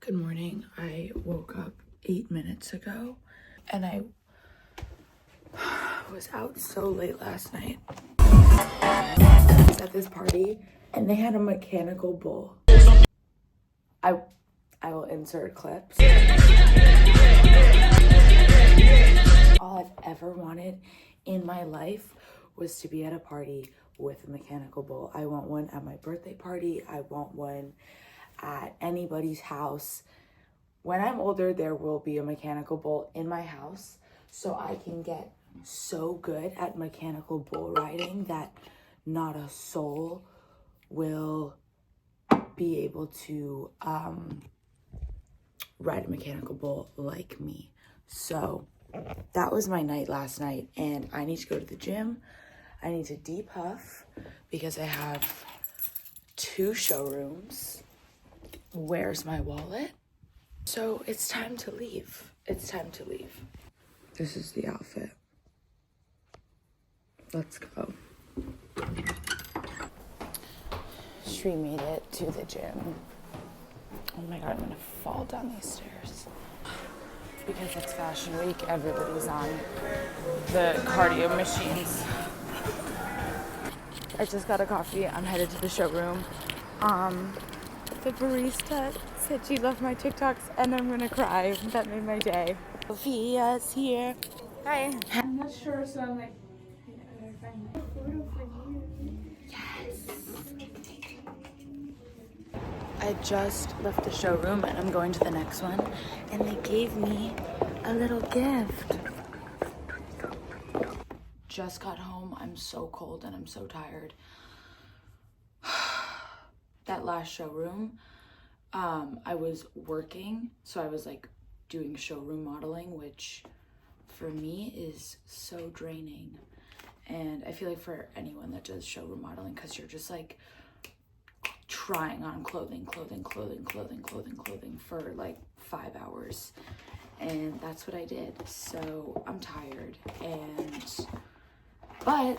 Good morning. I woke up 8 minutes ago and I was out so late last night. I was at this party and they had a mechanical bull. I will insert clips. All I've ever wanted in my life was to be at a party with a mechanical bull. I want one at my birthday party. I want one at anybody's house. When I'm older, there will be a mechanical bull in my house so I can get so good at mechanical bull riding that not a soul will be able to ride a mechanical bull like me. So that was my night last night, and I need to go to the gym. I need to depuff because I have 2 showrooms. Where's my wallet? So it's time to leave. It's time to leave. This is the outfit. Let's go. She made it to the gym. Oh my God, I'm gonna fall down these stairs. Because it's fashion week, everybody's on the cardio machines. I just got a coffee. I'm headed to the showroom. The barista said she loved my TikToks and I'm gonna cry. That made my day. Sophia's here. Hi. I'm not sure, so I'm like, I find a photo for you. Yes. I just left the showroom and I'm going to the next one, and they gave me a little gift. Just got home. I'm so cold and I'm so tired. That last showroom, I was working, so I was like doing showroom modeling, which for me is so draining. And I feel like for anyone that does showroom modeling, because you're just like trying on clothing for like 5 hours, and that's what I did. So I'm tired, but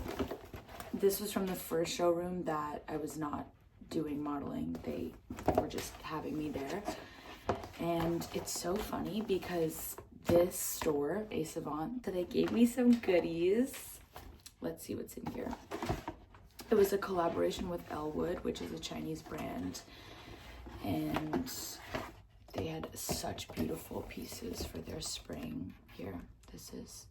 this was from the first showroom that I was not doing modeling. They were just having me there. And it's so funny because this store, A Savant, they gave me some goodies. Let's see what's in here. It was a collaboration with Elwood, which is a Chinese brand. And they had such beautiful pieces for their spring. Here, this is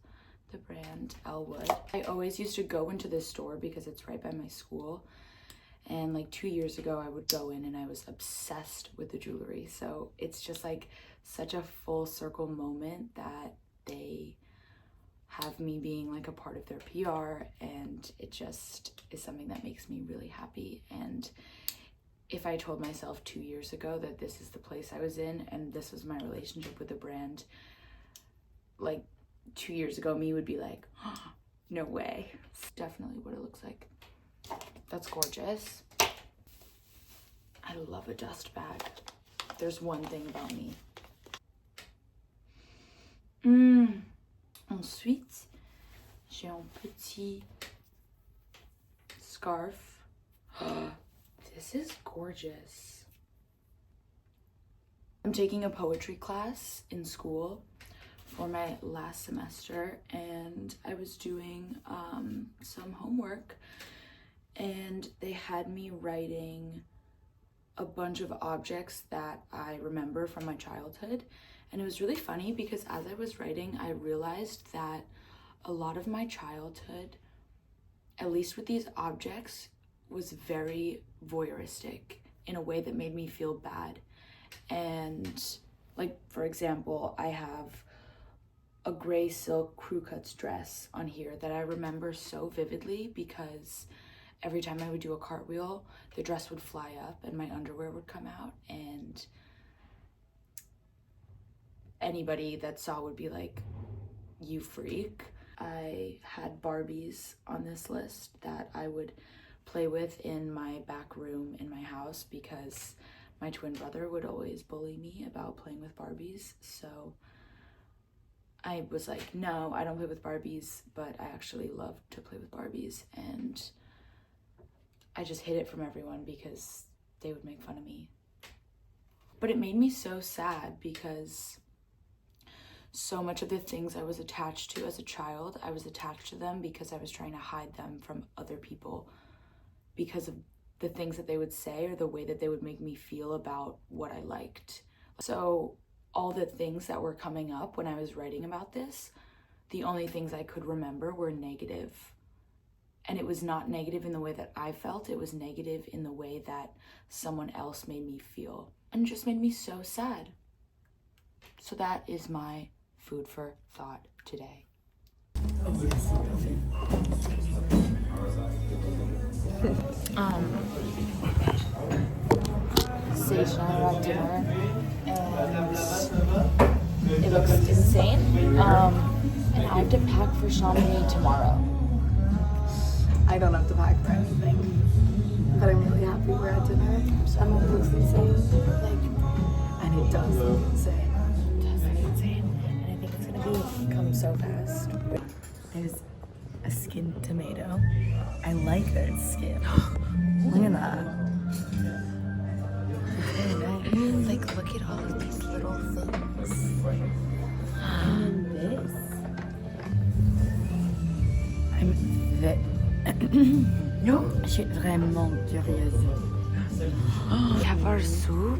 the brand Elwood. I always used to go into this store because it's right by my school. And like 2 years ago, I would go in and I was obsessed with the jewelry. So it's just like such a full circle moment that they have me being like a part of their PR, and it just is something that makes me really happy. And if I told myself 2 years ago that this is the place I was in and this was my relationship with the brand, like 2 years ago, me would be like, oh, no way. It's definitely what it looks like. That's gorgeous. I love a dust bag. There's one thing about me. Ensuite, j'ai un petit scarf. This is gorgeous. I'm taking a poetry class in school for my last semester, and I was doing some homework, and they had me writing a bunch of objects that I remember from my childhood. And it was really funny because as I was writing, I realized that a lot of my childhood, at least with these objects, was very voyeuristic in a way that made me feel bad. And like, for example, I have a gray silk crew cuts dress on here that I remember so vividly because every time I would do a cartwheel, the dress would fly up and my underwear would come out, and anybody that saw would be like, you freak. I had Barbies on this list that I would play with in my back room in my house because my twin brother would always bully me about playing with Barbies. So I was like, no, I don't play with Barbies, but I actually love to play with Barbies. And I just hid it from everyone because they would make fun of me. But it made me so sad because so much of the things I was attached to as a child, I was attached to them because I was trying to hide them from other people because of the things that they would say or the way that they would make me feel about what I liked. So all the things that were coming up when I was writing about this, the only things I could remember were negative. And it was not negative in the way that I felt, it was negative in the way that someone else made me feel. And it just made me so sad. So that is my food for thought today. Sage and I are at dinner, and it looks insane. And I have to pack for Chamonix tomorrow. I don't have to pack for anything, but I'm really happy we're at dinner. I'm looks insane, and it does look insane. And I think it's gonna come so fast. There's a skinned tomato. I like that it's skinned. Look at that. Like, look at all of these little things. And this. No. Je suis vraiment curieuse. We have our soup.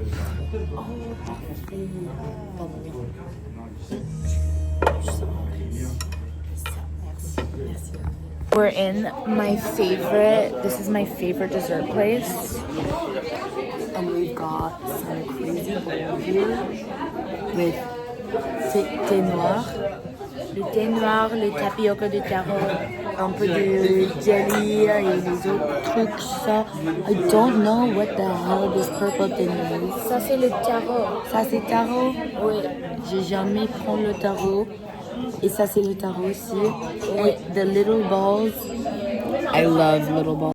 We're in my favorite, this is my favorite dessert place. And we've got some crazy bowl here with thé noir, Le thé noir, le tapioca de taro. un peu de jelly et les autres trucs, ça. I don't know what the hell this purple thing is. Ça, c'est le taro. Ça, c'est taro? Oui. J'ai jamais pris le taro. Et ça, c'est le taro aussi. Et the little balls. I love little balls.